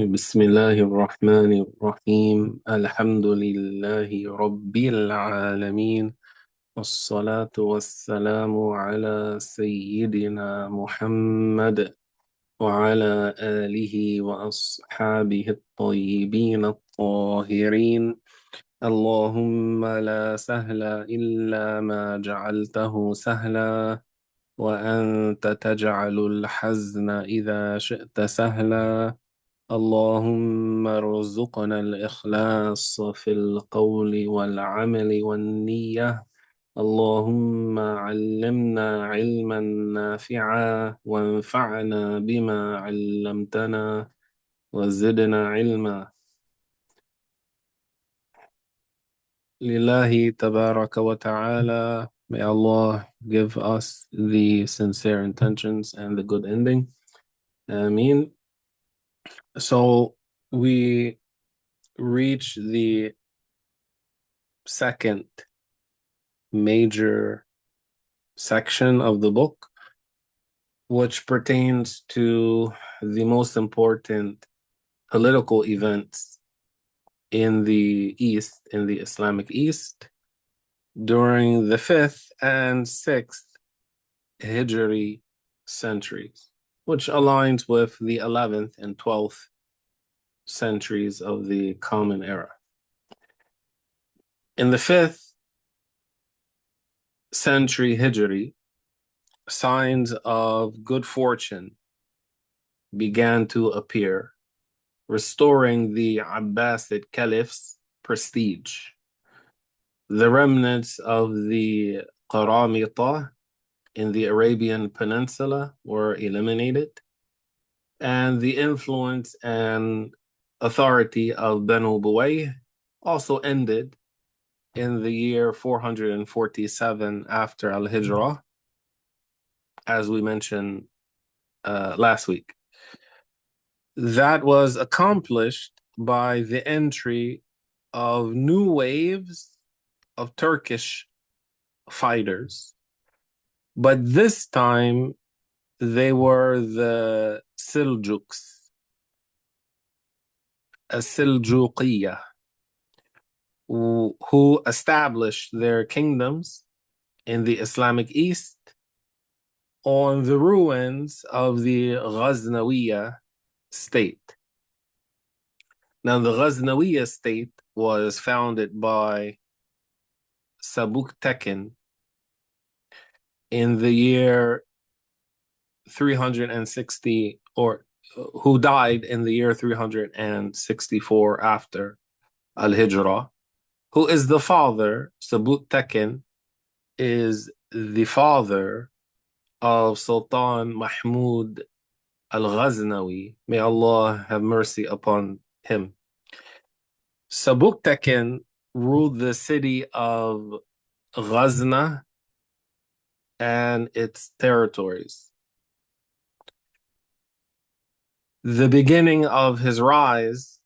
بسم الله الرحمن الرحيم الحمد لله رب العالمين والصلاة والسلام على سيدنا محمد وعلى آله وأصحابه الطيبين الطاهرين. اللهم لا سهل إلا ما جعلته سهلا، وأنت تجعل الحزن إذا شئت سهلا. اللهم ارزقنا الإخلاص في القول والعمل والنية. اللهم علمنا علما نافعا وانفعنا بما علمتنا وزدنا علما. لله تبارك وتعالى. May Allah give us the sincere intentions and the good ending. Ameen. So we reach the second major section of the book, which pertains to the most important political events in the East, in the Islamic East, during the 5th and 6th Hijri centuries, which aligns with the 11th and 12th centuries of the Common Era. In the 5th century Hijri, signs of good fortune began to appear, restoring the Abbasid caliph's prestige. The remnants of the Qaramita in the Arabian Peninsula were eliminated, and the influence and authority of Banu Buwayh also ended in the year 447 after Al-Hijrah, as we mentioned last week. That was accomplished by the entry of new waves of Turkish fighters, but this time they were the Seljuks, Seljuqiyya, who established their kingdoms in the Islamic East on the ruins of the Ghaznawiya state. Now, the Ghaznawiya state was founded by Seljuk Turks in the year 360, or who died in the year 364 after Al-Hijrah, who is the father. Seljuk Turks is the father of Sultan Mahmud of Ghaznah. May Allah have mercy upon him. Seljuk Turks ruled the city of Ghaznah and its territories. The beginning of his rise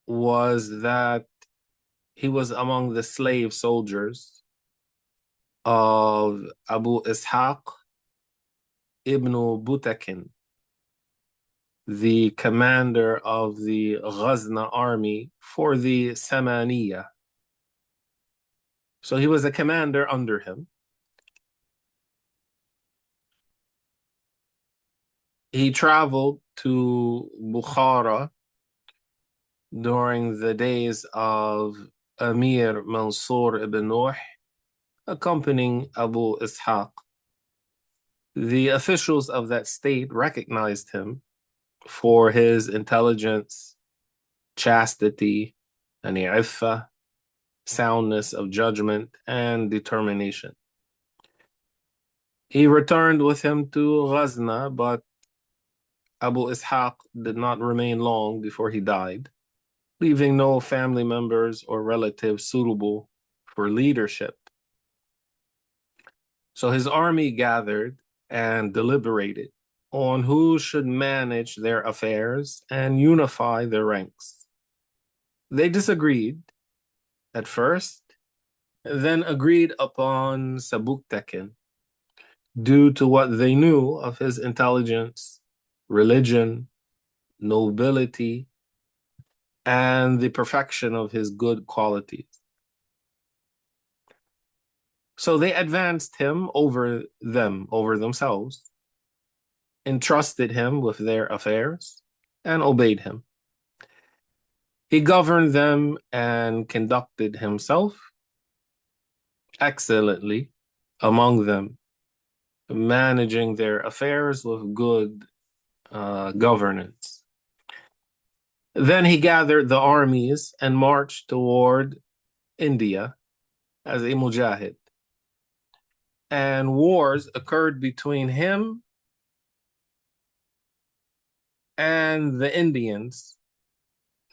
was that he was among the slave soldiers of Abu Ishaq ibn Butakin, the commander of the Ghaznah army for the Samaniya. So he was a commander under him. He traveled to Bukhara during the days of Amir Mansur ibn Nuh, accompanying Abu Ishaq. The officials of that state recognized him for his intelligence, chastity, and iffa, soundness of judgment, and determination. He returned with him to Ghaznah, but Abu Ishaq did not remain long before he died, leaving no family members or relatives suitable for leadership. So his army gathered and deliberated on who should manage their affairs and unify their ranks. They disagreed at first, then agreed upon Seljuk Turks due to what they knew of his intelligence, religion, nobility, and the perfection of his good qualities. So they advanced him over themselves, entrusted him with their affairs, and obeyed him. He governed them and conducted himself excellently among them, managing their affairs with good governance. Then he gathered the armies and marched toward India as a mujahid. And wars occurred between him and the Indians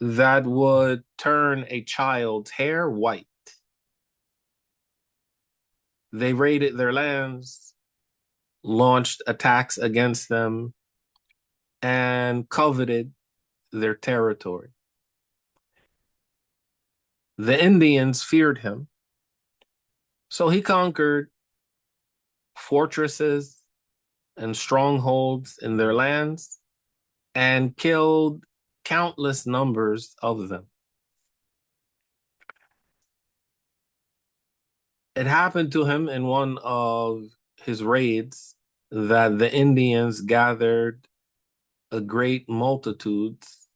that would turn a child's hair white. They raided their lands, launched attacks against them, and coveted their territory. The Indians feared him, so he conquered fortresses and strongholds in their lands and killed countless numbers of them. It happened to him in one of his raids that the Indians gathered in great multitudes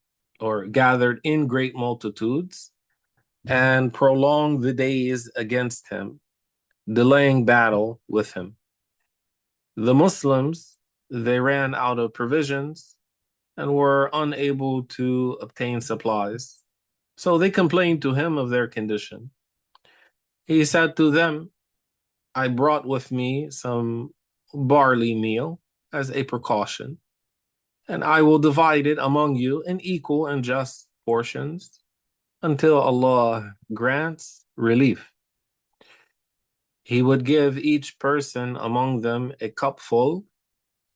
and prolonged the days against him, delaying battle with him. The Muslims, they ran out of provisions and were unable to obtain supplies. So they complained to him of their condition. He said to them, I brought with me some barley meal as a precaution, and I will divide it among you in equal and just portions until Allah grants relief. He would give each person among them a cupful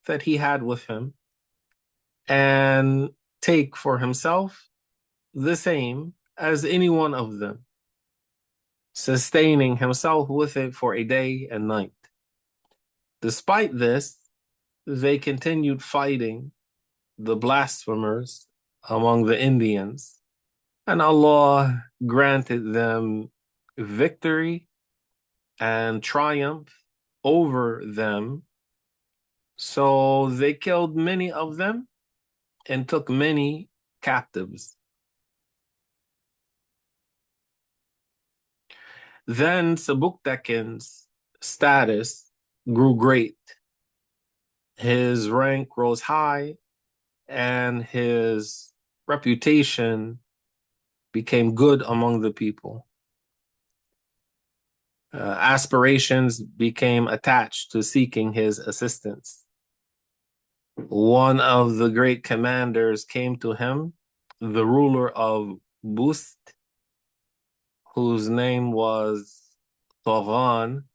that he had with him and take for himself the same as any one of them, sustaining himself with it for a day and night. Despite this, they continued fighting the blasphemers among the Indians, and Allah granted them victory and triumph over them. So they killed many of them and took many captives. Then Sebuktekin's status grew great. His rank rose high and his reputation became good among the people. Aspirations became attached to seeking his assistance. One of the great commanders came to him, the ruler of Bust, whose name was Taghan,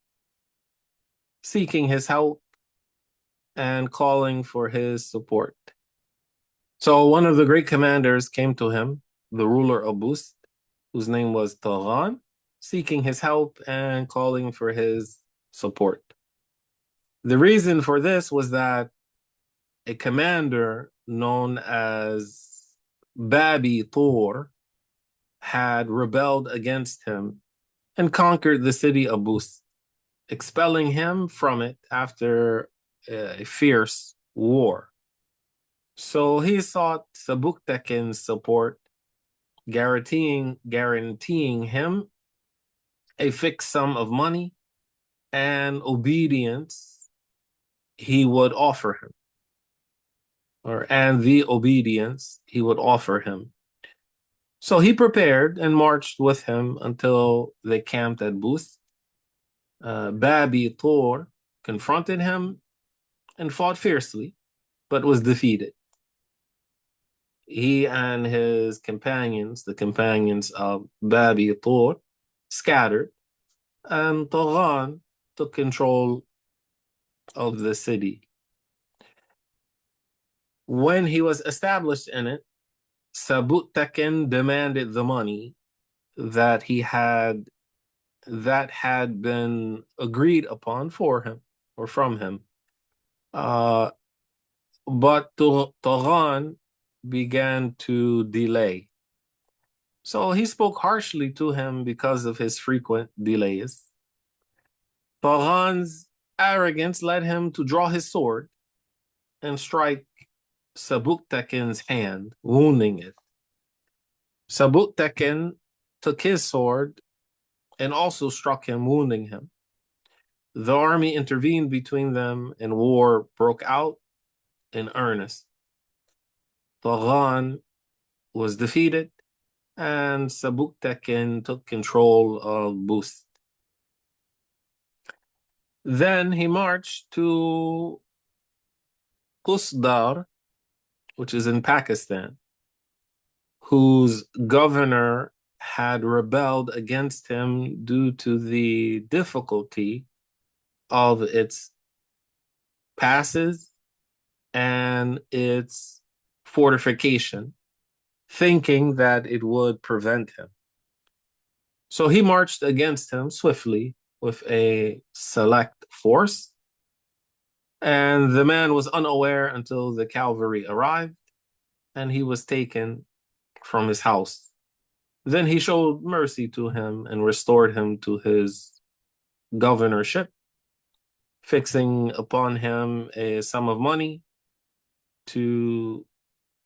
seeking his help and calling for his support. So one of the great commanders came to him, the ruler of Bust, whose name was Taghan, seeking his help and calling for his support. The reason for this was that a commander known as Babi Tor had rebelled against him and conquered the city of Bust, expelling him from it after a fierce war. So he sought Sebuktekin's support, guaranteeing him a fixed sum of money and obedience he would offer him, and the obedience he would offer him. So he prepared and marched with him until they camped at Bust. Babi Tor confronted him and fought fiercely, but was defeated. He and his companions, the companions of Babi Tor, scattered, and Taghan took control of the city. When he was established in it, Sebuktekin demanded the money that had been agreed upon for him or from him. But Taghan began to delay. So he spoke harshly to him because of his frequent delays. Baghan's arrogance led him to draw his sword and strike Sabuktakin's hand, wounding it. Sabuktakin took his sword and also struck him, wounding him. The army intervened between them, and war broke out in earnest. Baghan was defeated, and Sabuktakin took control of Bust. Then he marched to Qusdar, which is in Pakistan, whose governor had rebelled against him due to the difficulty of its passes and its fortification, thinking that it would prevent him. So he marched against him swiftly with a select force, and the man was unaware until the cavalry arrived, and he was taken from his house. Then he showed mercy to him and restored him to his governorship, fixing upon him a sum of money to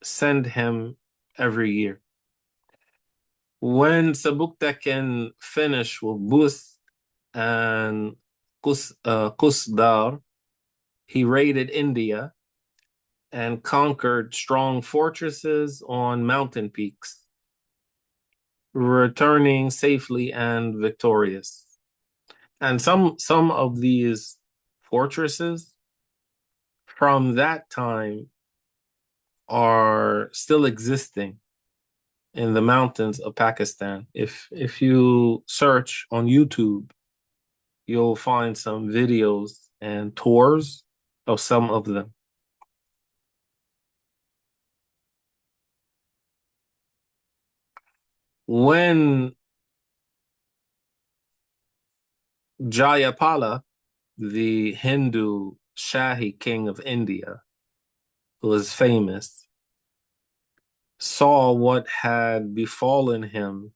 send him every year. When Sabuktakin finished with Bust and Qusdar, he raided India and conquered strong fortresses on mountain peaks, returning safely and victorious. And some of these fortresses from that time are still existing in the mountains of Pakistan. If you search on YouTube, you'll find some videos and tours of some of them. When Jayapala, the Hindu Shahi king of India, who was famous, saw what had befallen him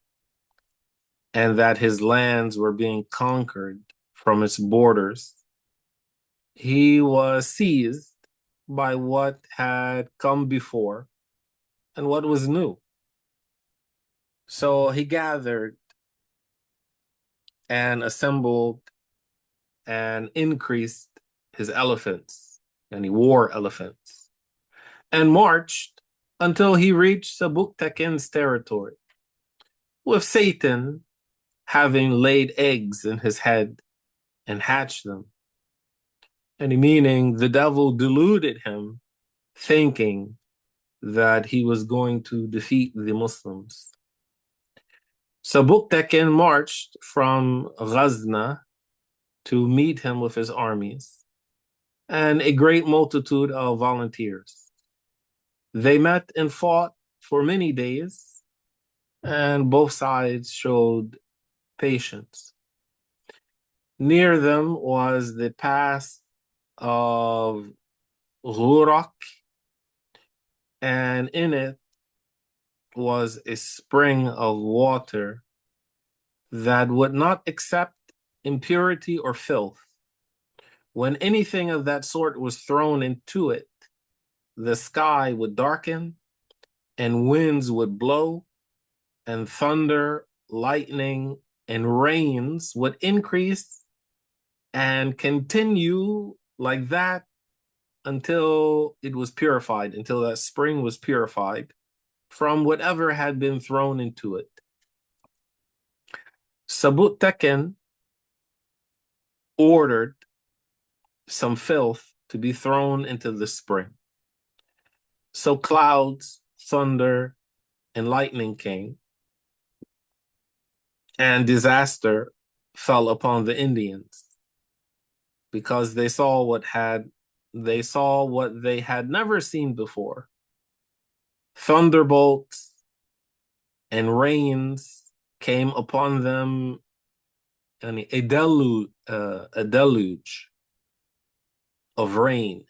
and that his lands were being conquered from its borders, he was seized by what had come before and what was new. So he gathered and assembled and increased his elephants, and he wore elephants, and marched until he reached Sabuktakin's territory, with Satan having laid eggs in his head and hatched them. And meaning the devil deluded him, thinking that he was going to defeat the Muslims. Sabuktakin marched from Ghaznah to meet him with his armies and a great multitude of volunteers. They met and fought for many days, and both sides showed patience. Near them was the pass of Ghurak, and in it was a spring of water that would not accept impurity or filth. When anything of that sort was thrown into it, the sky would darken, and winds would blow, and thunder, lightning, and rains would increase and continue like that until it was purified, until that spring was purified from whatever had been thrown into it. Sabuktakin ordered some filth to be thrown into the spring. So clouds, thunder, and lightning came, and disaster fell upon the Indians because they saw what they had never seen before. Thunderbolts and rains came upon them, and a deluge of rain,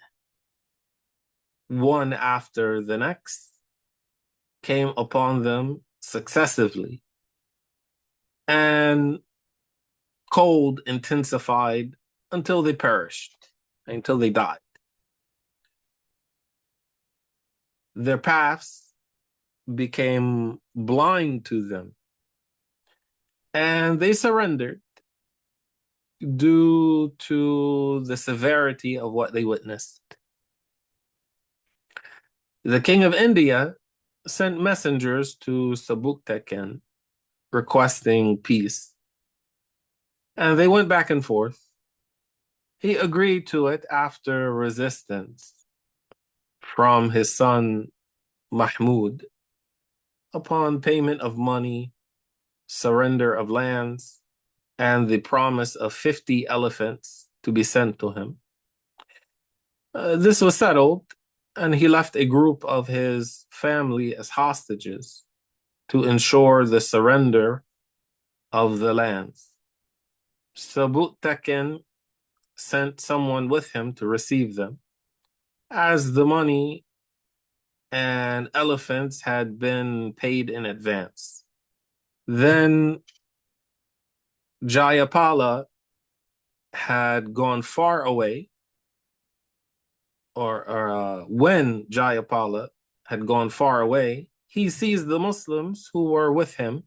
one after the next, came upon them successively, and cold intensified until they perished, until they died. Their paths became blind to them, and they surrendered due to the severity of what they witnessed. The king of India sent messengers to Sebuktaken requesting peace, and they went back and forth. He agreed to it after resistance from his son Mahmud upon payment of money, surrender of lands, and the promise of 50 elephants to be sent to him. This was settled, and he left a group of his family as hostages to ensure the surrender of the lands. Sebuktaken sent someone with him to receive them, as the money and elephants had been paid in advance. Then Jayapala had gone far away, or when Jayapala had gone far away, he seized the Muslims who were with him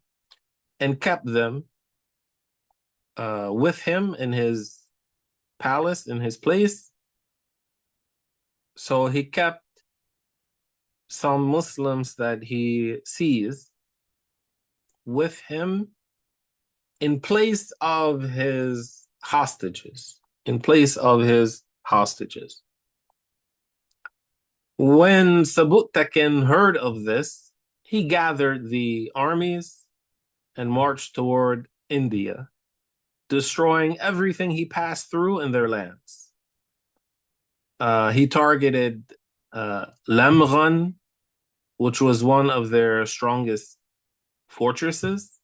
and kept them with him in his palace, in his place. So he kept some Muslims that he seized with him in place of his hostages, in place of his hostages. When Sebuktaken heard of this, he gathered the armies and marched toward India, destroying everything he passed through in their lands. He targeted Lamghan, which was one of their strongest fortresses,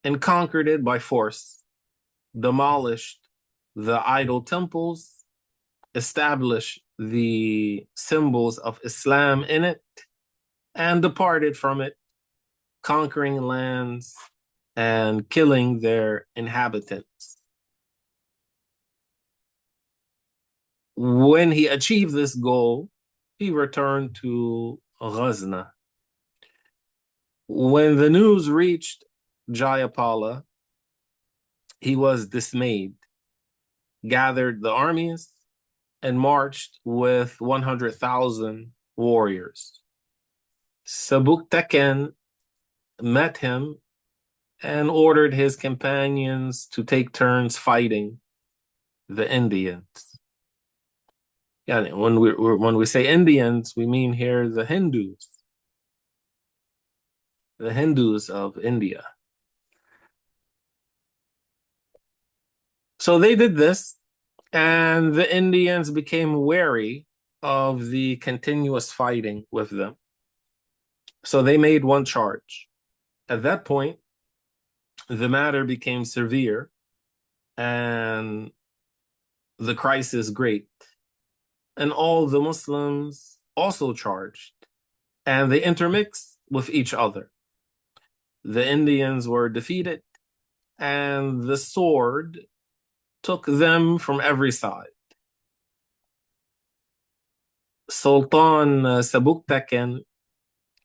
and conquered it by force, demolished the idol temples, established the symbols of Islam in it, and departed from it, conquering lands and killing their inhabitants. When he achieved this goal, he returned to Ghaznah. When the news reached Jayapala, he was dismayed, gathered the armies, and marched with 100,000 warriors. Sebuktaken met him and ordered his companions to take turns fighting the Indians. Yeah, when we say Indians, we mean here the Hindus of India. So they did this, and the Indians became wary of the continuous fighting with them. So they made one charge. At that point, the matter became severe and the crisis great. And all the Muslims also charged, and they intermixed with each other. The Indians were defeated, and the sword took them from every side. Sultan Sebuktaken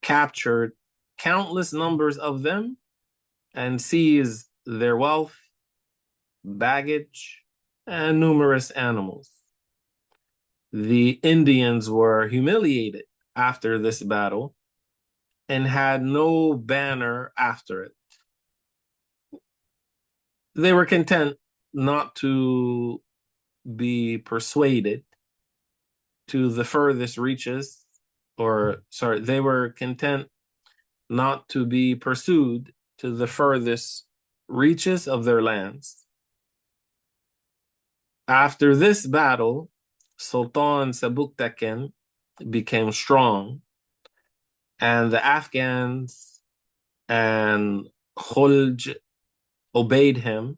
captured countless numbers of them and seized their wealth, baggage, and numerous animals. The Indians were humiliated after this battle and had no banner after it. They were content not to be persuaded to the furthest reaches, they were content not to be pursued to the furthest reaches of their lands. After this battle, Sultan Sebuktaken became strong, and the Afghans and Khulj obeyed him,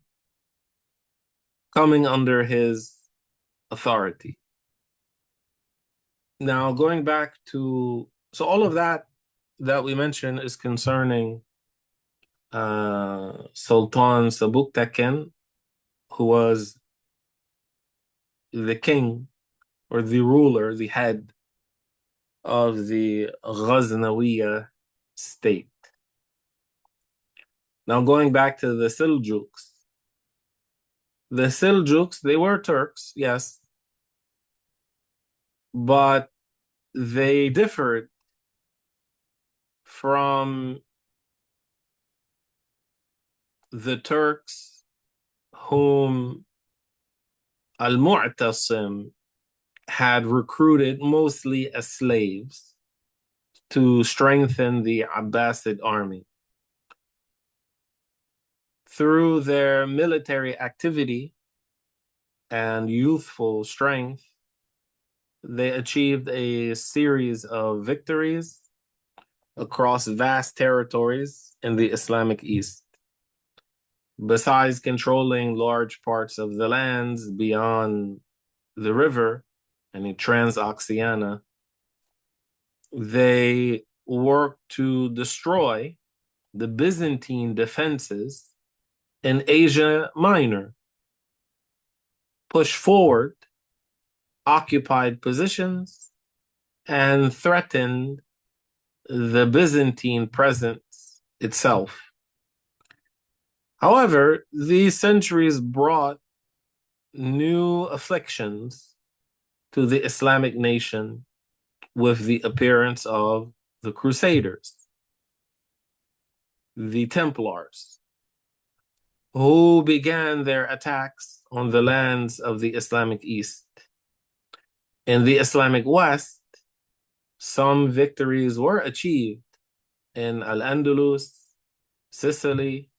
coming under his authority. Now, going back to, so all of that that we mentioned is concerning Sultan Sebuktaken, who was the king or the ruler, the head of the Ghaznawiya state. Now, going back to the Seljuks. The Seljuks, they were Turks, yes, but they differed from the Turks whom al-Mu'tasim had recruited mostly as slaves to strengthen the Abbasid army. Through their military activity and youthful strength, they achieved a series of victories across vast territories in the Islamic East. Besides controlling large parts of the lands beyond the river and in Transoxiana, they worked to destroy the Byzantine defenses in Asia Minor, push forward occupied positions, and threatened the Byzantine presence itself. However, these centuries brought new afflictions to the Islamic nation with the appearance of the Crusaders, the Templars, who began their attacks on the lands of the Islamic East. In the Islamic West, some victories were achieved in Al-Andalus, Sicily,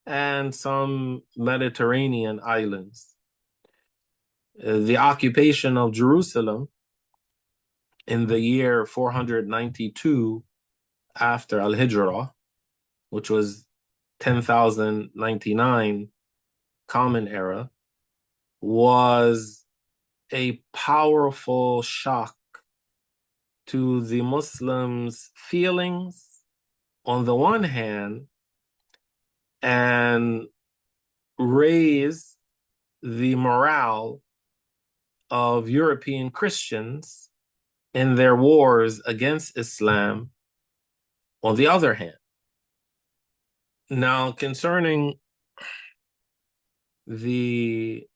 and some Mediterranean islands. The occupation of Jerusalem in the year 492 after Al-Hijrah, which was 10,099 Common Era, was a powerful shock to the Muslims' feelings on the one hand, and raised the morale of European Christians in their wars against Islam on the other hand. Now, concerning the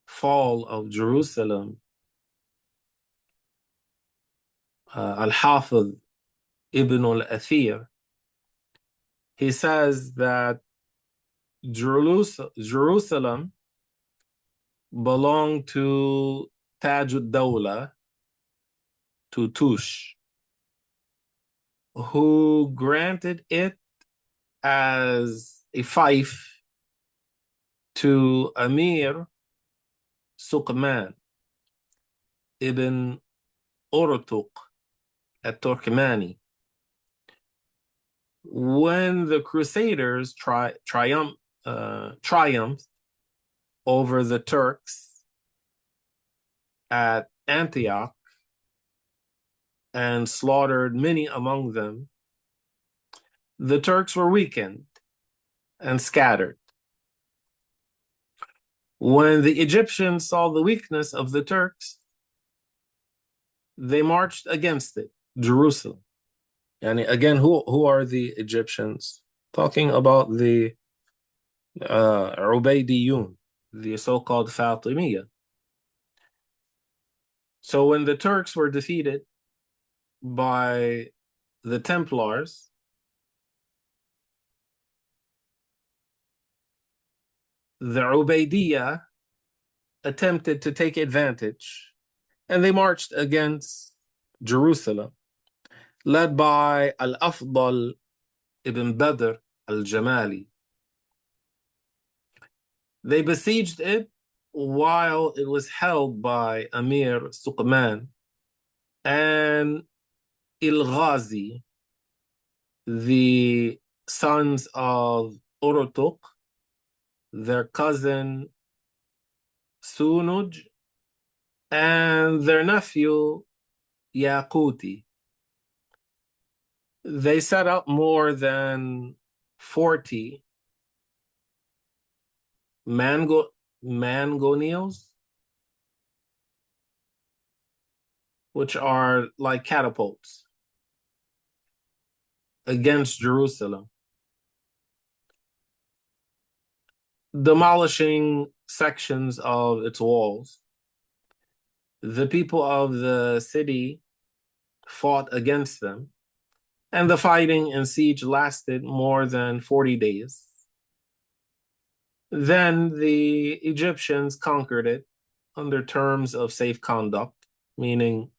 fall of Jerusalem, Al-Hafiz Ibn al-Athir, he says that Jerusalem belonged to Taj ad-Dawla, to Tush, who granted it as a fief to Amir Suqman ibn Urtuq at-Turkmani. When the Crusaders triumphed over the Turks at Antioch and slaughtered many among them, the Turks were weakened and scattered. When the Egyptians saw the weakness of the Turks, they marched against it, Jerusalem. And again, who are the Egyptians? Talking about the Ubaydiyun, the so-called Fatimiyya. So when the Turks were defeated by the Templars, the Ubaydiyya attempted to take advantage, and they marched against Jerusalem, led by Al-Afdal ibn Badr al-Jamali. They besieged it while it was held by Amir Suqman and Il-Ghazi, the sons of Urtuq, their cousin Sunuj, and their nephew Yaquti. They set up more than 40 mangonels, which are like catapults, against Jerusalem, demolishing sections of its walls. The people of the city fought against them, and the fighting and siege lasted more than 40 days. Then the Egyptians conquered it under terms of safe conduct, meaning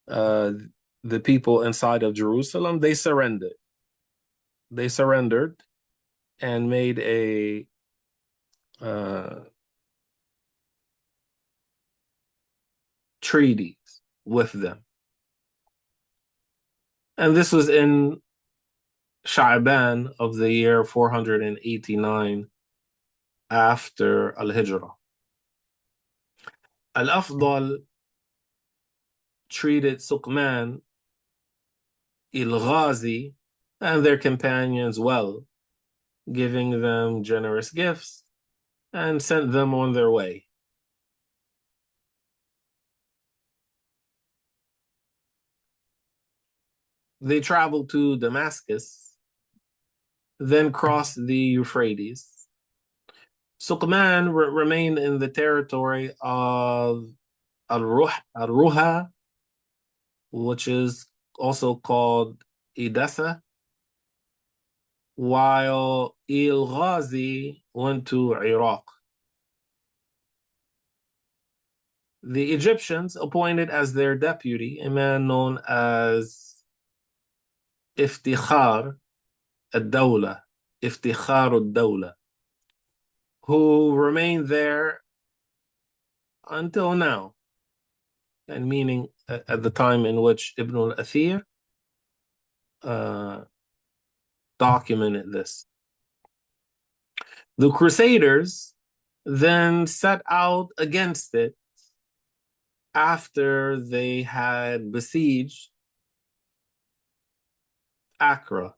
uh, the people inside of Jerusalem, they surrendered. They surrendered and made a treaties with them. And this was in Sha'ban of the year 489 after Al-Hijrah. Al-Afdal treated Suqman, al-Ghazi, and their companions well, giving them generous gifts and sent them on their way. They traveled to Damascus, then crossed the Euphrates. Suqman remained in the territory of al-Ruha, which is also called Edessa, while al-Ghazi went to Iraq. The Egyptians appointed as their deputy a man known as Iftikhar al-Dawla, Iftikhar al-Dawla, who remained there until now, and meaning at the time in which Ibn al-Athir documented this. The Crusaders then set out against it after they had besieged Acre,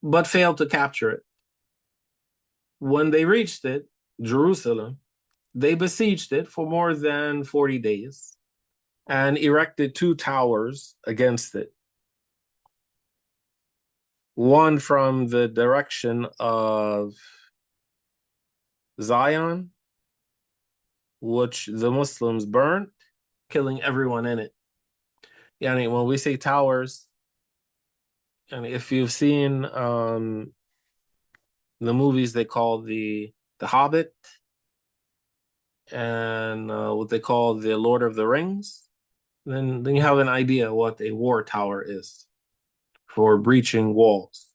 but failed to capture it. When they reached it, Jerusalem, they besieged it for more than 40 days and erected 2 towers against it. One from the direction of Zion, which the Muslims burnt, killing everyone in it. Yani, when we say towers, and if you've seen the movies they call the Hobbit and what they call the Lord of the Rings, then you have an idea what a war tower is for breaching walls.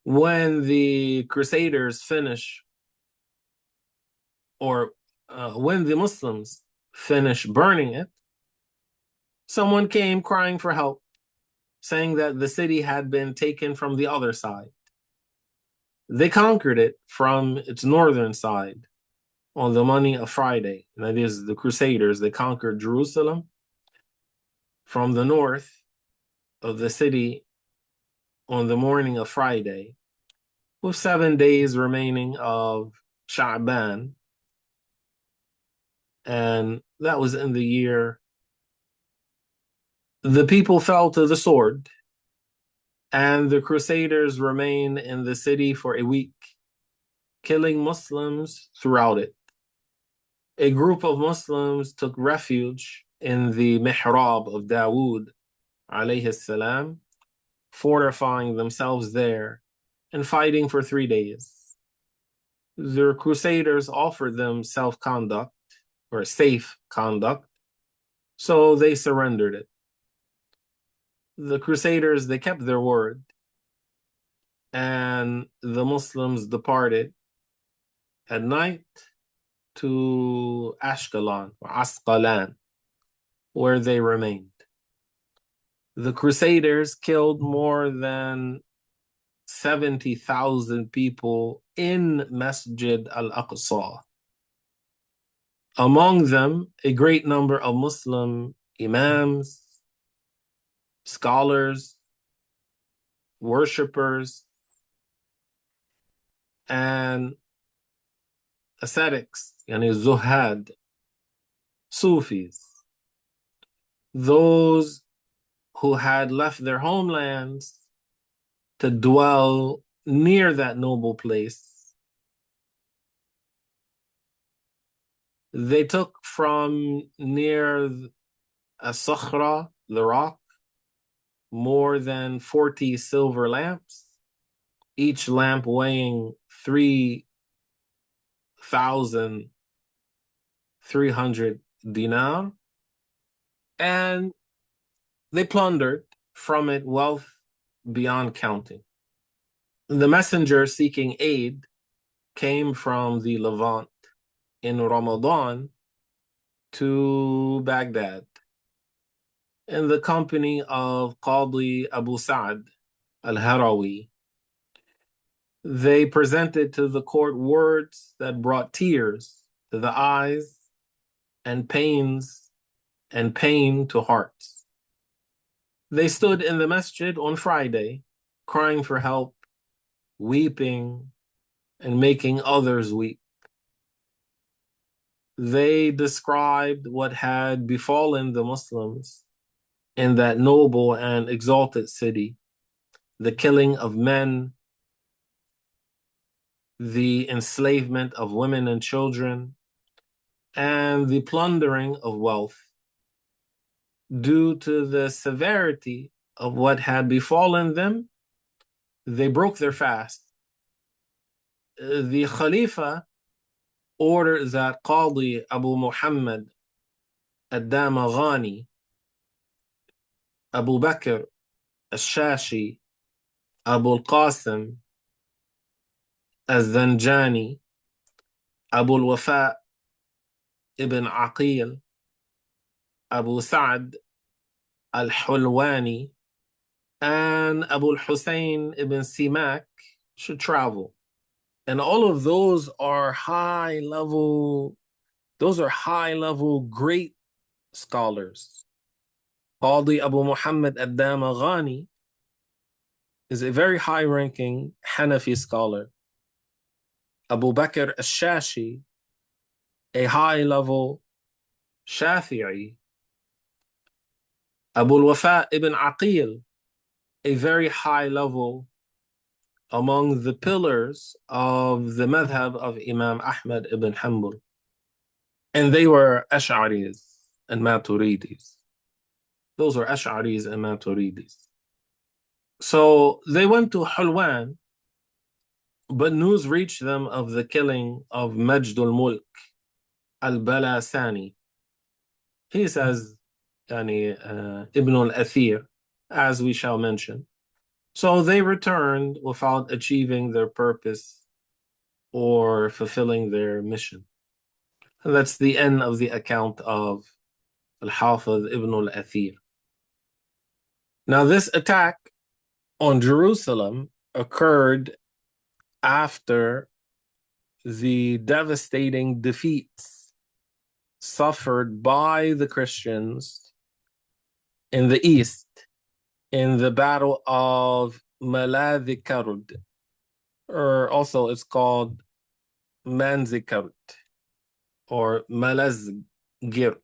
When the Crusaders finish, or when the Muslims finish burning it, someone came crying for help, saying that the city had been taken from the other side. They conquered it from its northern side on the morning of Friday. And that is, the Crusaders, they conquered Jerusalem from the north of the city on the morning of Friday, with 7 days remaining of Sha'ban. And that was in the year the people fell to the sword, and the Crusaders remained in the city for a week, killing Muslims throughout it. A group of Muslims took refuge in the mihrab of Dawood, alayhi salam, fortifying themselves there and fighting for 3 days. The Crusaders offered them self-conduct, or safe conduct, so they surrendered it. The Crusaders, they kept their word, and the Muslims departed at night to Ashkelon, or Asqalan, where they remained. The Crusaders killed more than 70,000 people in Masjid al-Aqsa. Among them, a great number of Muslim imams, scholars, worshippers, and ascetics, yani zuhad, Sufis, those who had left their homelands to dwell near that noble place. They took from near As-Sakhra, the rock, more than 40 silver lamps, each lamp weighing 3,300 dinar, and they plundered from it wealth beyond counting. The messenger seeking aid came from the Levant in Ramadan to Baghdad in the company of Qadi Abu Sa'd al-Harawi. They presented to the court words that brought tears to the eyes and pain to hearts. They stood in the masjid on Friday, crying for help, weeping, and making others weep. They described what had befallen the Muslims in that noble and exalted city, the killing of men, the enslavement of women and children, and the plundering of wealth. Due to the severity of what had befallen them, they broke their fast. The Khalifa ordered that Qadi Abu Muhammad ad-Damaghani, Abu Bakr al-Shashi, Abu al-Qasim al-Zanjani, Abu al-Wafa ibn Aqil, Abu Sa'd al-Hulwani, and Abu al-Hussein ibn Simak should travel. And all of those are high level great scholars. Qadi Abu Muhammad ad-Damaghani is a very high-ranking Hanafi scholar. Abu Bakr al-Shashi, a high-level Shafi'i. Abu al-Wafa ibn Aqil, a very high-level among the pillars of the madhab of Imam Ahmad ibn Hanbal. And they were Ash'aris and Maturidis. Those were Ash'aris and Maturidis. So they went to Hulwan, but news reached them of the killing of Majd al-Mulk al-Balasani. He says, Ibn al-Athir, as we shall mention. So they returned without achieving their purpose or fulfilling their mission. And that's the end of the account of Al-Hafiz Ibn al-Athir. Now, this attack on Jerusalem occurred after the devastating defeats suffered by the Christians in the east in the Battle of Manzikert, or also it's called Manzikert or Malazgirt.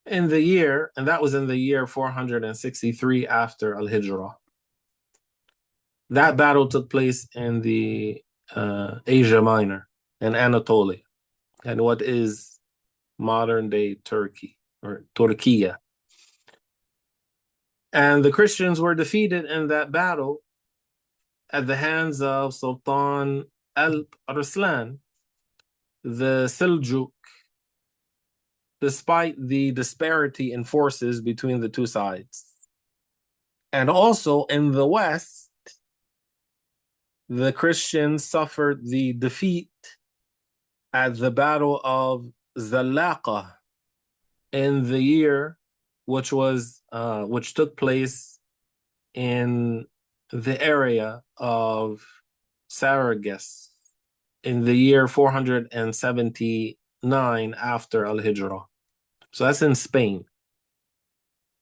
And that was in the year 463 after Al-Hijrah. That battle took place in the Asia Minor and Anatolia, and what is modern-day Turkey or Turkiya. And the Christians were defeated in that battle at the hands of Sultan al-Ruslan, the Seljuk, despite the disparity in forces between the two sides. And also in the West, the Christians suffered the defeat at the Battle of Zalaqa in the year which took place in the area of Saragas in the year 479 after Al-Hijrah. So that's in Spain.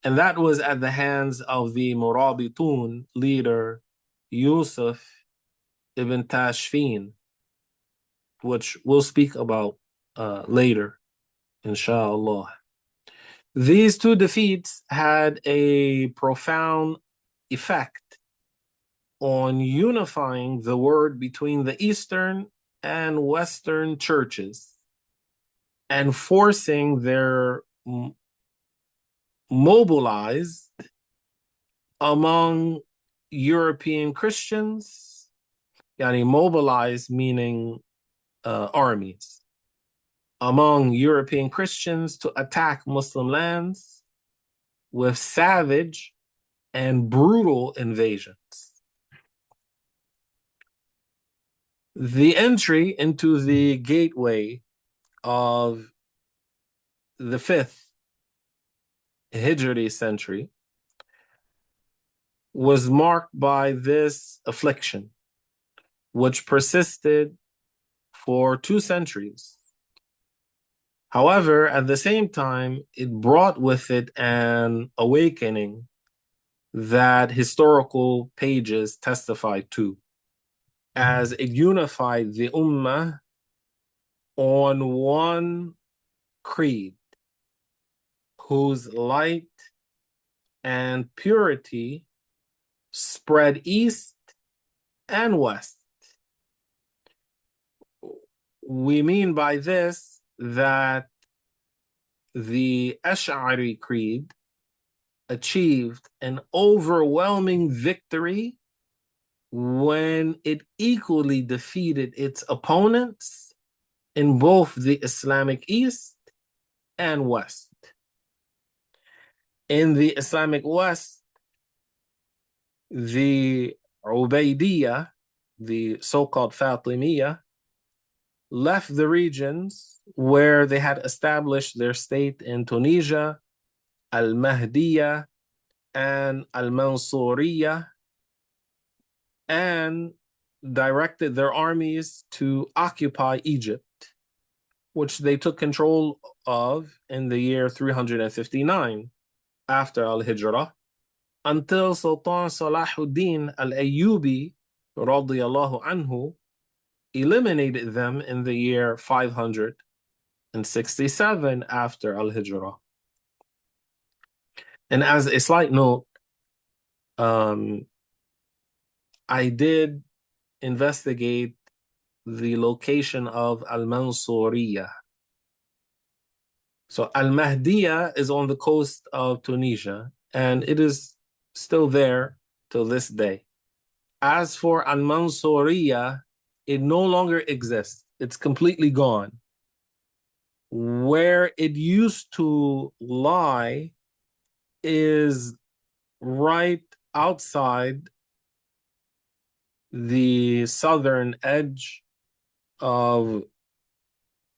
And that was at the hands of the Murabitun leader, Yusuf ibn Tashfin, which we'll speak about later, inshallah. These two defeats had a profound effect on unifying the word between the Eastern and Western churches and forcing their mobilized among European Christians, yani mobilized meaning armies, among European Christians to attack Muslim lands with savage and brutal invasions. The entry into the gateway of the 5th Hijri century was marked by this affliction, which persisted for 2 centuries. However, at the same time, it brought with it an awakening that historical pages testify to, as it unified the Ummah on one creed, whose light and purity spread east and west. We mean by this that the Ash'ari creed achieved an overwhelming victory when it equally defeated its opponents in both the Islamic East and West. In the Islamic West, the Ubaydiyah, the so-called Fatimiyah, left the regions where they had established their state in Tunisia, al-Mahdiyah, and al-Mansuriyah, and directed their armies to occupy Egypt, which they took control of in the year 359 after al-Hijrah, until Sultan Salahuddin al-Ayyubi, radiyallahu anhu, eliminated them in the year 567 after al-Hijrah. And as a slight note, I did investigate the location of al-Mansuriyah. So al-Mahdiyah is on the coast of Tunisia, and it is still there till this day. As for al-Mansuriyah, it no longer exists. It's completely gone. Where it used to lie is right outside the southern edge of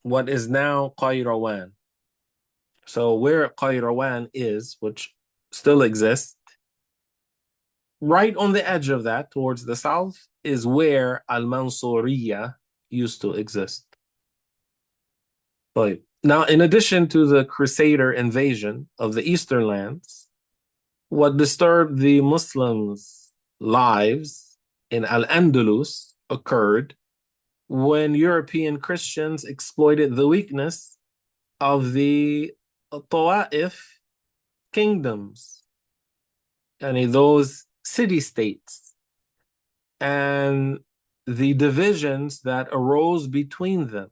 what is now Qayrawan. So where Qayrawan is, which still exists, right on the edge of that, towards the south, is where al-Mansuriyah used to exist. But now, in addition to the Crusader invasion of the eastern lands, what disturbed the Muslims' lives in Al-Andalus occurred when European Christians exploited the weakness of the Tawa'if kingdoms, and those city-states, and the divisions that arose between them.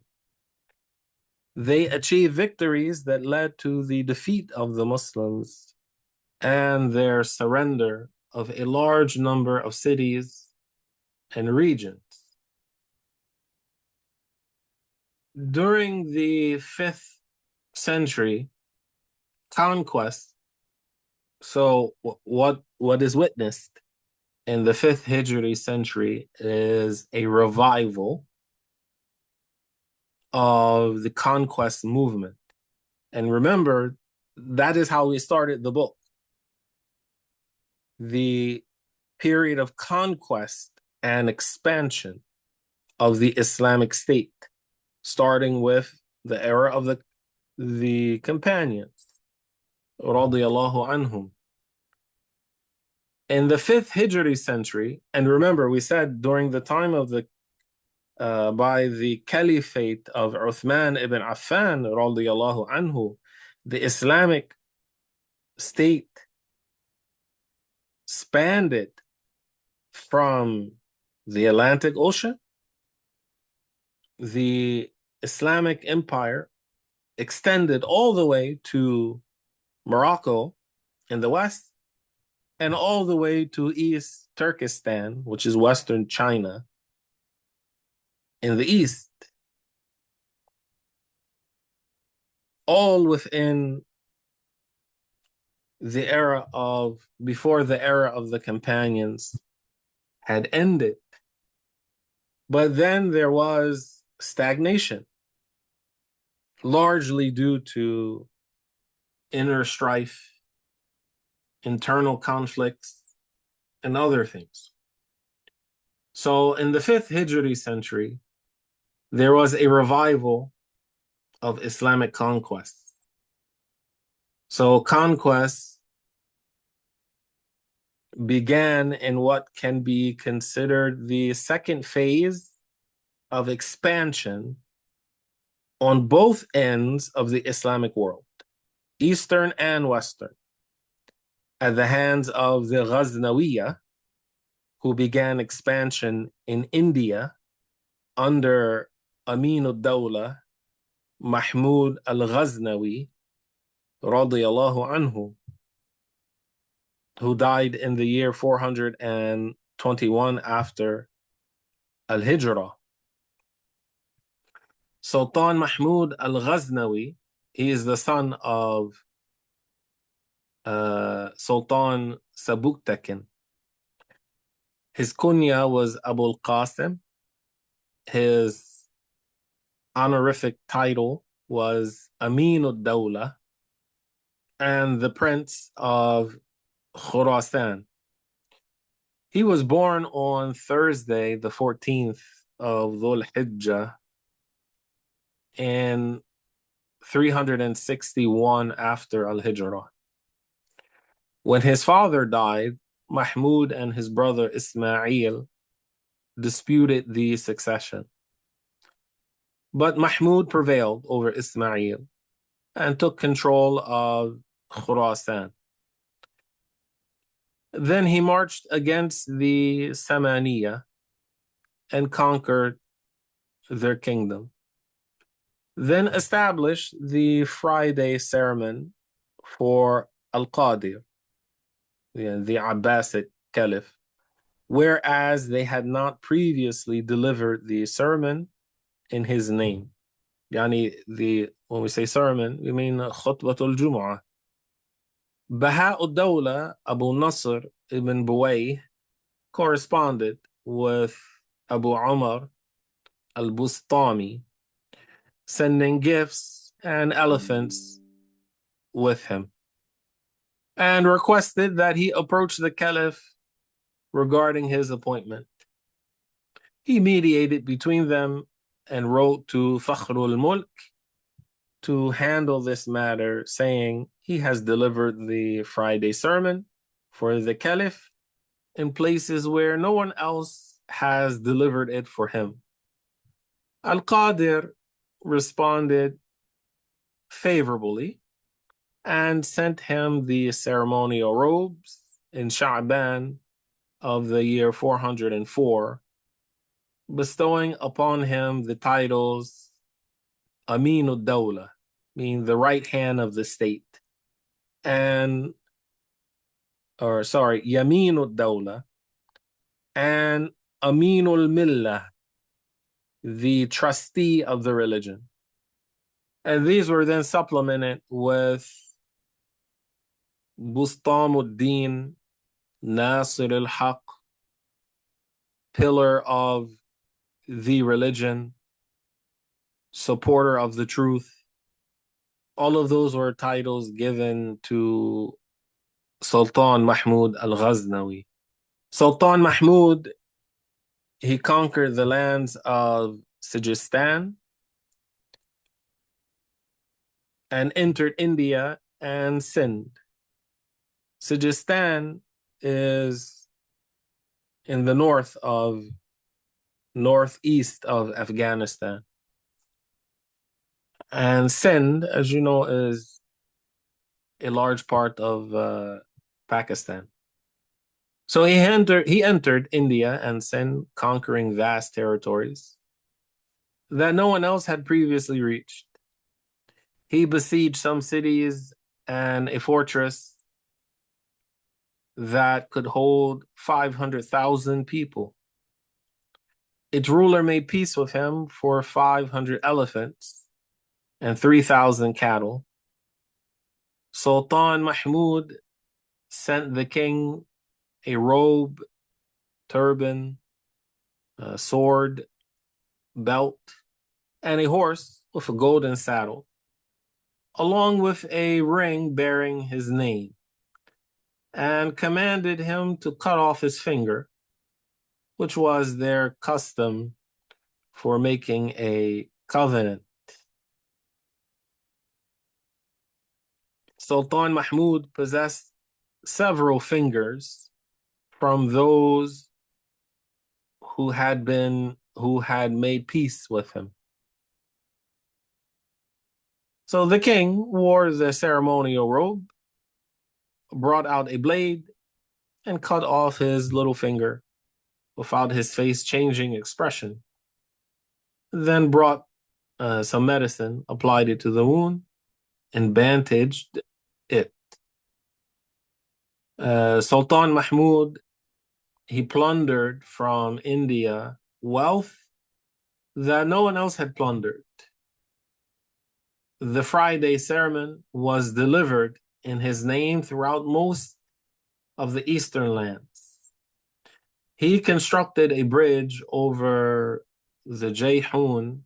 They achieved victories that led to the defeat of the Muslims and their surrender of a large number of cities and regions. During the 5th century, conquest, so what is witnessed in the 5th Hijri century is a revival of the conquest movement. And remember, that is how we started the book. The period of conquest and expansion of the Islamic State, starting with the era of the companions, radiyallahu anhum. In the 5th Hijri century, and remember, we said during the time of by the caliphate of Uthman ibn Affan, radiyallahu anhu, the Islamic state spanned it from the Atlantic Ocean. The Islamic empire extended all the way to Morocco in the west and all the way to East Turkestan, which is Western China, in the east, all within the era of, before the era of the companions had ended. But then there was stagnation, largely due to inner strife, internal conflicts, and other things. So in the 5th Hijri century, there was a revival of Islamic conquests. So conquest began in what can be considered the second phase of expansion on both ends of the Islamic world, Eastern and Western, at the hands of the Ghaznawiya, who began expansion in India under Amin al-Dawla, Mahmud al-Ghaznawi, radiyallahu anhu, who died in the year 421 after al-Hijrah. Sultan Mahmud al-Ghaznawi, he is the son of Sultan Sabuktakin. His kunya was Abu al-Qasim. His honorific title was Amin al-Dawla, and the Prince of Khurasan. He was born on Thursday, the 14th of Dhul Hijjah, in 361 after al-Hijrah. When his father died, Mahmud and his brother Ismail disputed the succession. But Mahmud prevailed over Ismail and took control of Khurasan. Then he marched against the Samaniya and conquered their kingdom. Then established the Friday sermon for al-Qadir, the Abbasid Caliph, whereas they had not previously delivered the sermon in his name. When we say sermon, we mean Khutbatul Jumu'ah. Baha'u'd-Dawla Abu Nasr ibn Buwayh corresponded with Abu Umar al-Bustami, sending gifts and elephants with him, and requested that he approach the Caliph regarding his appointment. He mediated between them and wrote to al-Mulk to handle this matter, saying he has delivered the Friday sermon for the Caliph in places where no one else has delivered it for him. Al-Qadir responded favorably and sent him the ceremonial robes in Sha'ban of the year 404, bestowing upon him the titles Amin al-Dawla, meaning the right hand of the state, Yamin al-Dawla, and Amin al-Millah, the trustee of the religion. And these were then supplemented with Bustamuddin Nasir al-Haq, pillar of the religion, supporter of the truth. All of those were titles given to Sultan Mahmud al-Ghaznawi. Sultan Mahmud, he conquered the lands of Sijistan and entered India and Sind. Sijistan is in the northeast of Afghanistan. And Sind, as you know, is a large part of Pakistan. So he entered India and Sind, conquering vast territories that no one else had previously reached. He besieged some cities and a fortress that could hold 500,000 people. Its ruler made peace with him for 500 elephants and 3,000 cattle. Sultan Mahmud sent the king a robe, turban, a sword, belt, and a horse with a golden saddle, along with a ring bearing his name, and commanded him to cut off his finger, which was their custom for making a covenant. Sultan Mahmud possessed several fingers from those who had made peace with him. So the king wore the ceremonial robe, brought out a blade, and cut off his little finger without his face changing expression. Then brought some medicine, applied it to the wound, and bandaged it. Sultan Mahmud, he plundered from India wealth that no one else had plundered. The Friday sermon was delivered in his name throughout most of the eastern lands. He constructed a bridge over the Jayhun,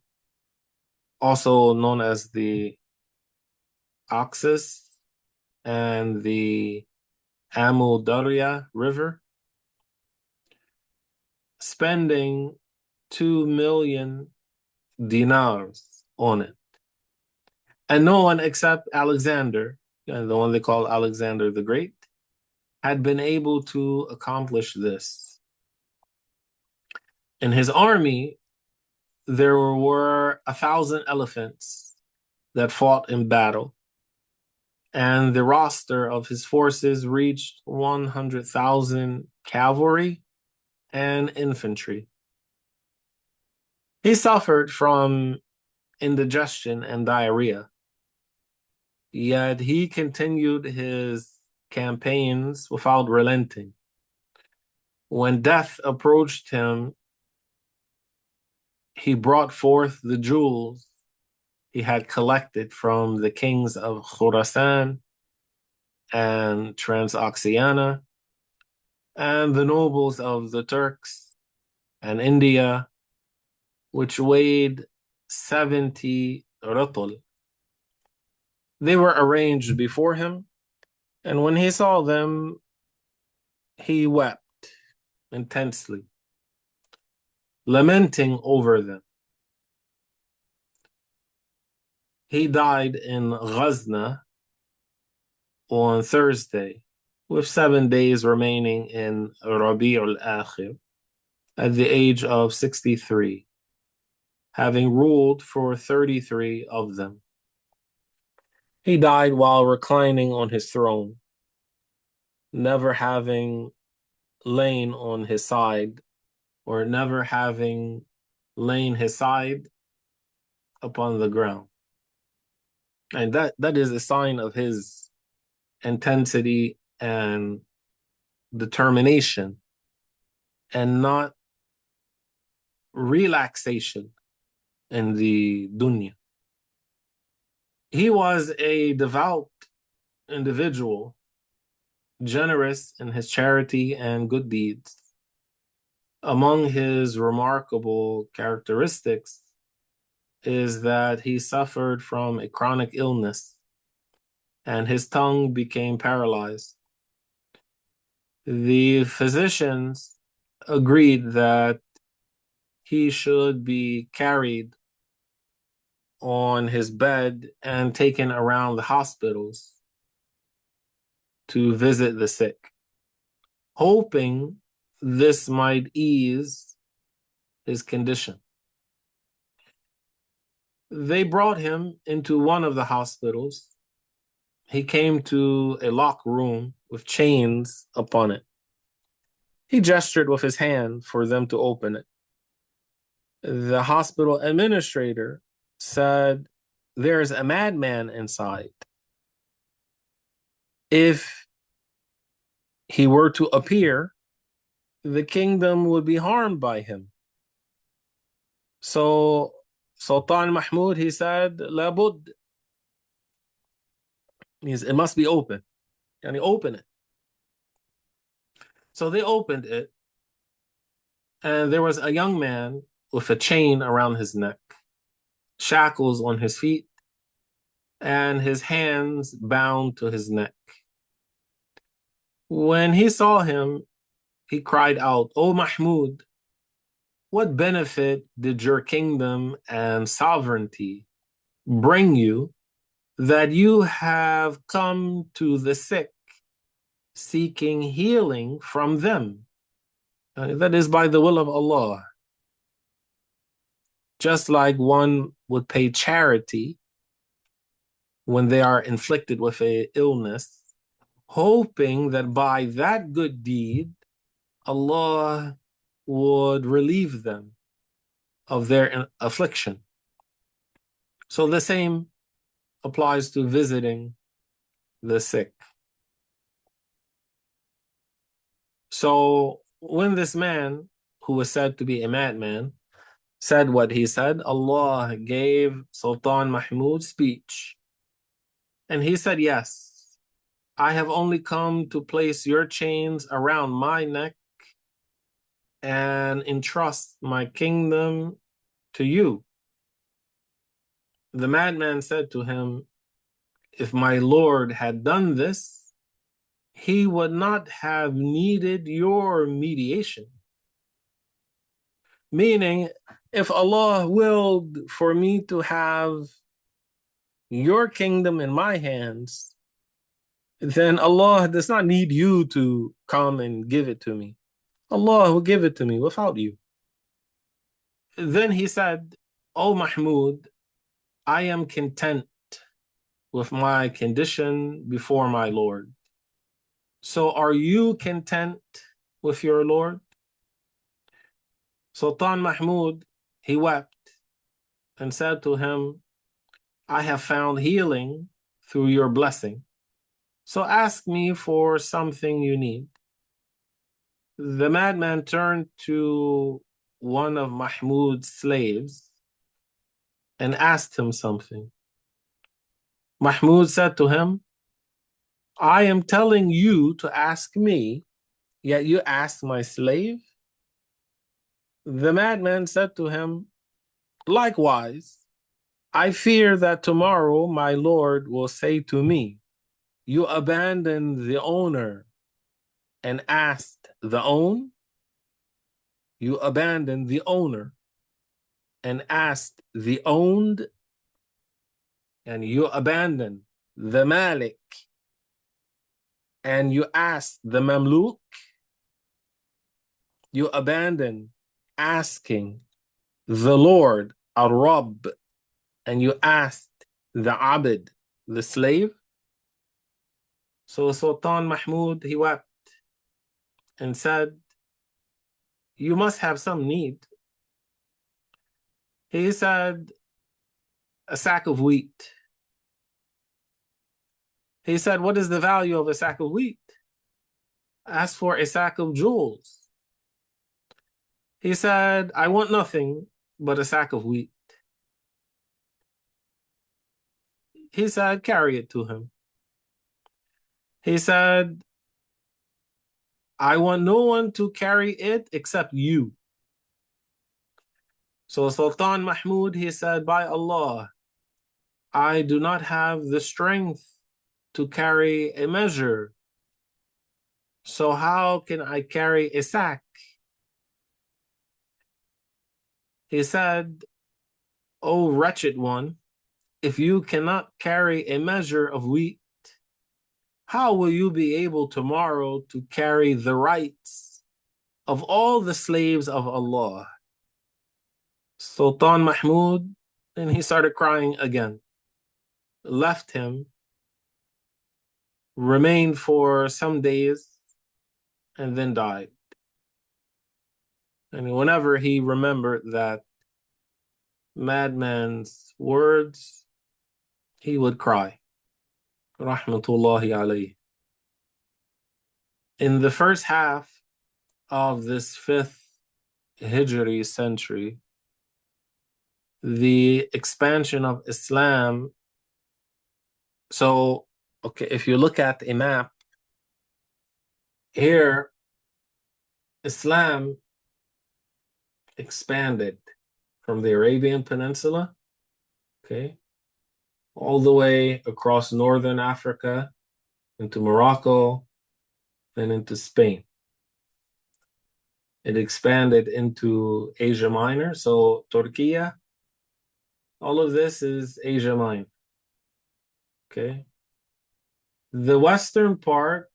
also known as the Oxus and the Amu Darya River, spending 2 million dinars on it. And no one except Alexander, the one they call Alexander the Great, had been able to accomplish this. In his army, there were 1,000 elephants that fought in battle, and the roster of his forces reached 100,000 cavalry and infantry. He suffered from indigestion and diarrhea, yet he continued his campaigns without relenting. When death approached him, he brought forth the jewels he had collected from the kings of Khurasan and Transoxiana and the nobles of the Turks and India, which weighed 70 rutul. They were arranged before him, and when he saw them, he wept intensely, lamenting over them. He died in Ghaznah on Thursday, with 7 days remaining in Rabi' al-Akhir, at the age of 63, having ruled for 33 of them. He died while reclining on his throne, never having lain on his side, or never having lain his side upon the ground. And that is a sign of his intensity and determination, and not relaxation in the dunya. He was a devout individual, generous in his charity and good deeds. Among his remarkable characteristics is that he suffered from a chronic illness and his tongue became paralyzed. The physicians agreed that he should be carried on his bed and taken around the hospitals to visit the sick, hoping this might ease his condition. They brought him into one of the hospitals. He came to a locked room with chains upon it. He gestured with his hand for them to open it. The hospital administrator said, "There's a madman inside. If he were to appear, the kingdom would be harmed by him." So Sultan Mahmud, he said, "Labud." It must be open. And he opened it. So they opened it, and there was a young man with a chain around his neck, shackles on his feet, and his hands bound to his neck. When he saw him, he cried out, "O Mahmud, what benefit did your kingdom and sovereignty bring you that you have come to the sick seeking healing from them?" That is by the will of Allah. Just like one would pay charity when they are inflicted with an illness, hoping that by that good deed, Allah would relieve them of their affliction. So the same applies to visiting the sick. So when this man, who was said to be a madman, said what he said, Allah gave Sultan Mahmud speech. And he said, "Yes, I have only come to place your chains around my neck and entrust my kingdom to you." The madman said to him, "If my Lord had done this, he would not have needed your mediation." Meaning, if Allah willed for me to have your kingdom in my hands, then Allah does not need you to come and give it to me. Allah will give it to me without you. Then he said, "O Mahmud, I am content with my condition before my Lord. So are you content with your Lord?" Sultan Mahmud, he wept and said to him, "I have found healing through your blessing. So ask me for something you need." The madman turned to one of Mahmud's slaves and asked him something. Mahmud said to him, "I am telling you to ask me, yet you ask my slave?" The madman said to him, "Likewise, I fear that tomorrow my Lord will say to me, 'You abandoned the owner and asked the own. You abandoned the owner and asked the owned, and you abandoned the Malik and you asked the Mamluk. You abandoned asking the Lord, Al-Rabb, and you asked the Abid, the slave.'" So Sultan Mahmud, he wept and said, "You must have some need." He said, "A sack of wheat." He said, "What is the value of a sack of wheat?" "Ask for a sack of jewels." He said, "I want nothing but a sack of wheat." He said, "Carry it to him." He said, "I want no one to carry it except you." So Sultan Mahmud, he said, "By Allah, I do not have the strength to carry a measure. So how can I carry a sack?" He said, "O wretched one, if you cannot carry a measure of wheat, how will you be able tomorrow to carry the rights of all the slaves of Allah? Sultan Mahmud, and he started crying again, left him, remained for some days, and then died. And whenever he remembered that madman's words, he would cry. Rahmatullahi alayhi. In the first half of this 5th Hijri century, the expansion of Islam. So, okay, if you look at a map, here, Islam expanded from the Arabian Peninsula, okay, all the way across northern Africa, into Morocco, then into Spain. It expanded into Asia Minor, so Turkey, all of this is Asia Minor, okay? The western part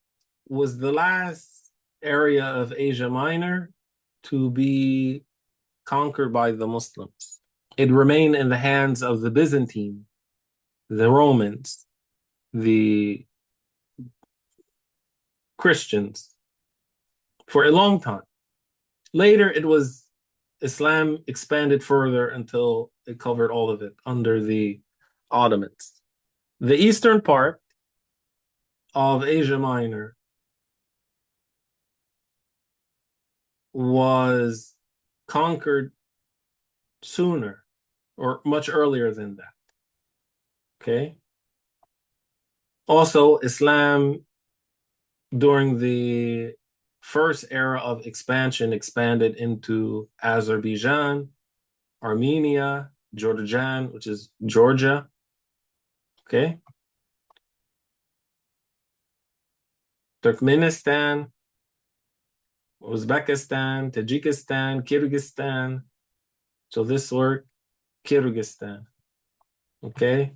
was the last area of Asia Minor to be conquered by the Muslims. It remained in the hands of the Byzantine, the Romans, the Christians for a long time. Later, Islam expanded further until it covered all of it under the Ottomans. The eastern part of Asia Minor was conquered sooner or much earlier than that. Okay. Also, Islam during the first era of expansion expanded into Azerbaijan, Armenia, Georgian, which is Georgia. Okay. Turkmenistan, Uzbekistan, Tajikistan, Kyrgyzstan. So this word, Kyrgyzstan. Okay.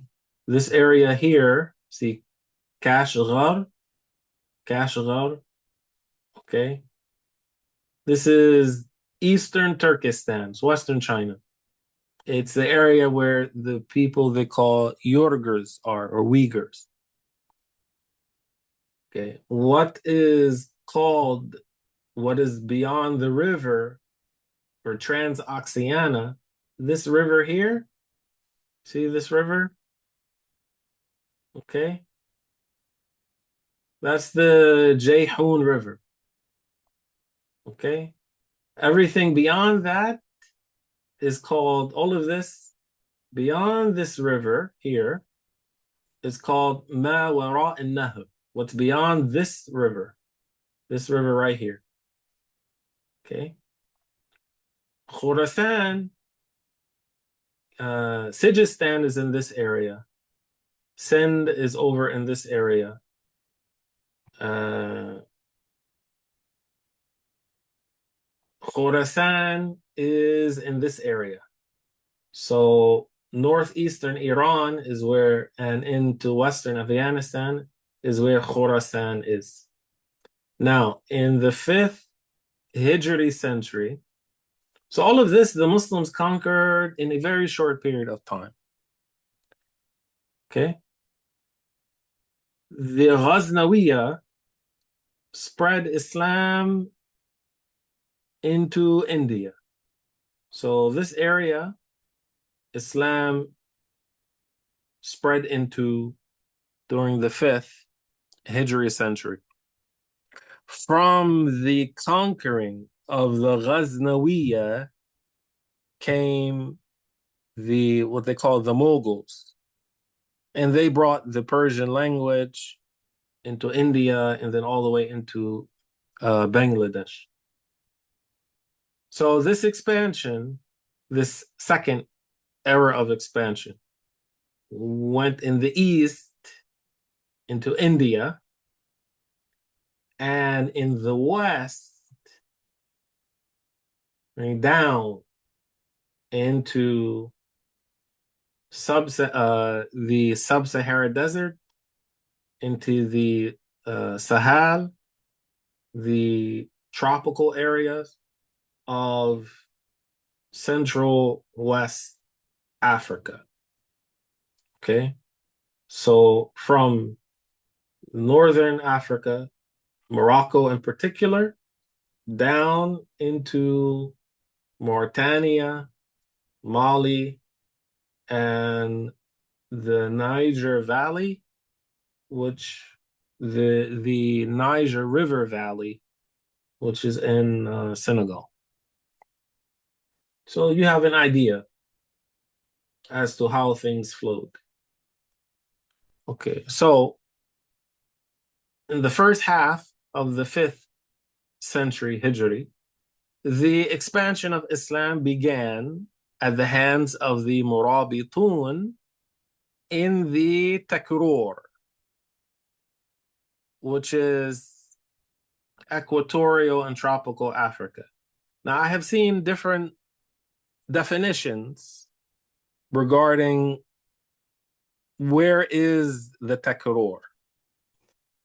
This area here, see, Kashgar. Okay. This is Eastern Turkestan, it's Western China. It's the area where the people they call Uyghurs are, or Uyghurs. Okay. What is beyond the river, or Transoxiana, this river here, see this river? Okay. That's the Jayhoun River. Okay. Everything beyond that is called, all of this beyond this river here is called Ma Wara an-Nahr. What's beyond this river right here. Okay. Khurasan, Sijistan is in this area. Sind is over in this area. Khorasan is in this area. So northeastern Iran is where, and into western Afghanistan is where Khorasan is. Now, in the 5th Hijri century, so all of this, the Muslims conquered in a very short period of time. Okay? The Ghaznawiya spread Islam into India. So this area, Islam spread into during the 5th Hijri century. From the conquering of the Ghaznawiya came what they call the Mughals. And they brought the Persian language into India and then all the way into Bangladesh. So this expansion, this second era of expansion, went in the east into India, and in the west, down into the sub-Saharan desert, into the Sahel, the tropical areas of Central West Africa. Okay. So from Northern Africa, Morocco in particular, down into Mauritania, Mali, and the Niger Valley, which the Niger River Valley, which is in Senegal. So you have an idea as to how things flowed. Okay, so in the first half of the 5th century Hijri, the expansion of Islam began at the hands of the Murabitun in the Takrur, which is equatorial and tropical Africa. Now, I have seen different definitions regarding where is the Takrur.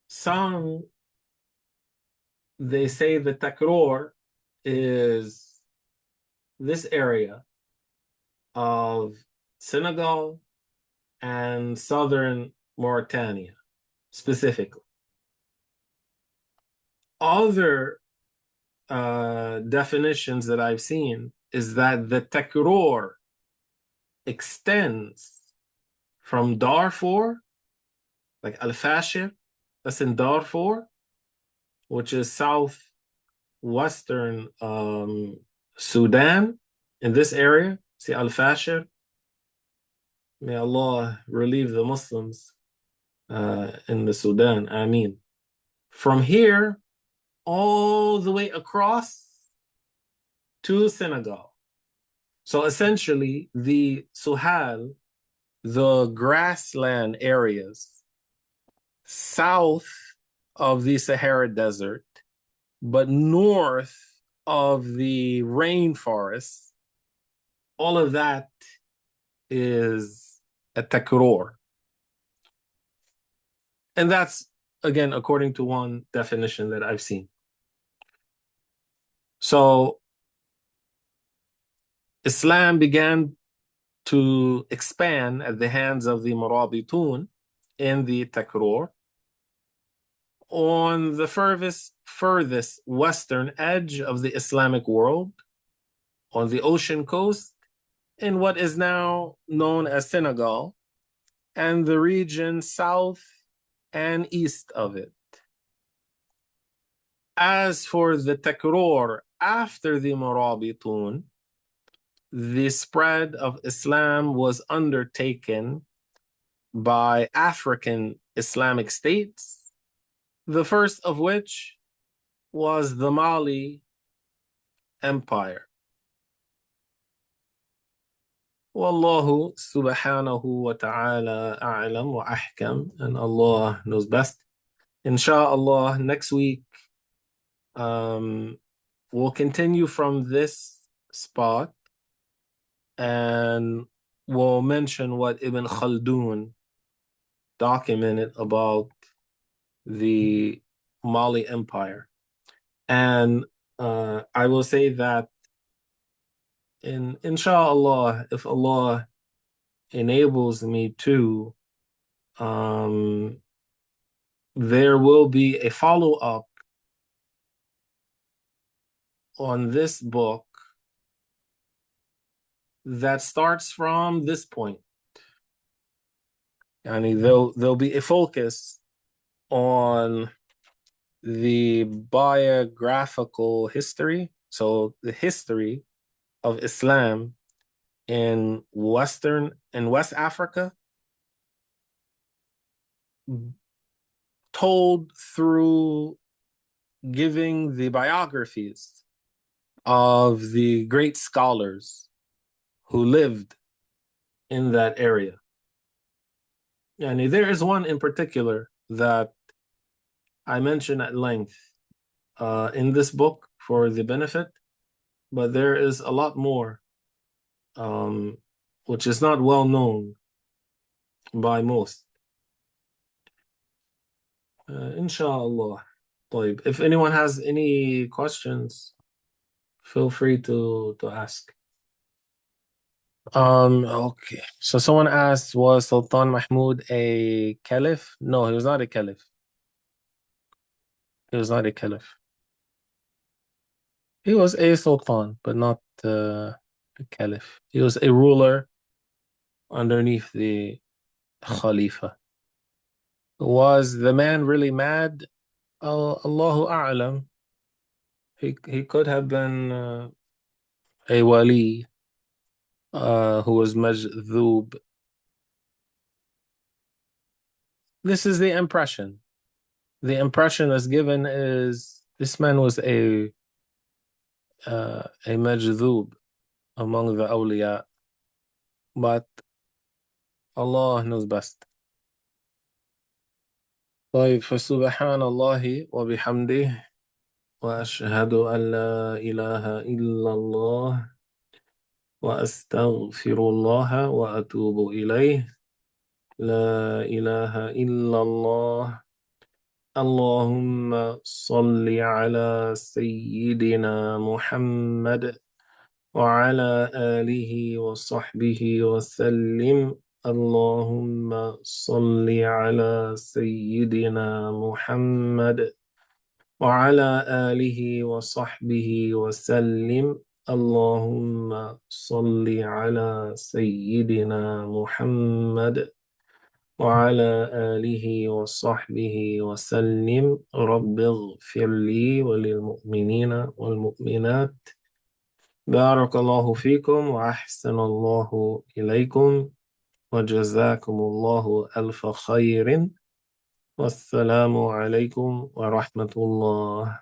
Some, they say the Takrur is this area of Senegal and southern Mauritania specifically. Other definitions that I've seen is that the Takrur extends from Darfur, like Al-Fashir, that's in Darfur, which is southwestern Sudan, in this area. See Al-Fashir. May Allah relieve the Muslims in the Sudan. Ameen. From here, all the way across to Senegal. So essentially, the Suhal, the grassland areas south of the Sahara Desert, but north of the rainforest, all of that is At-Takrur. And that's, again, according to one definition that I've seen. So Islam began to expand at the hands of the Murabitun in the Takrur on the furthest western edge of the Islamic world, on the ocean coast, in what is now known as Senegal, and the region south and east of it. As for the Takrur after the Murabitun, the spread of Islam was undertaken by African Islamic states, the first of which was the Mali Empire. Wallahu subhanahu wa ta'ala a'lam wa ahkam, and Allah knows best. Inshallah, next week we'll continue from this spot and we'll mention what Ibn Khaldun documented about the Mali Empire. And I will say that inshallah, if Allah enables me to, there will be a follow-up on this book that starts from this point. There'll be a focus on the biographical history, so the history of Islam in West Africa, told through giving the biographies of the great scholars who lived in that area. And there is one in particular that I mention at length in this book for the benefit, but there is a lot more which is not well known by most. Inshallah. طيب, if anyone has any questions, feel free to ask. Okay. So someone asked, was Sultan Mahmud a caliph? No, he was not a caliph. He was not a caliph. He was a sultan, but not a caliph. He was a ruler underneath the Khalifa. Was the man really mad? Allahu A'lam. He could have been a wali who was majzoob. This is the impression. The impression that's given is this man was a majzoob among the awliya, but Allah knows best. طيب, فسبحان الله وبحمده وأشهد أن لا إله إلا الله وأستغفر الله وأتوب إليه. لا إله إلا الله. اللهم صل على سيدنا محمد وعلى آله وصحبه وسلم. اللهم صل على سيدنا محمد وعلى آله وصحبه وسلم. اللهم صل على سيدنا محمد وعلى آله وصحبه وسلم. رب اغفر لي وللمؤمنين والمؤمنات. بارك الله فيكم وأحسن الله إليكم وجزاكم الله ألف خير. والسلام عليكم ورحمة الله.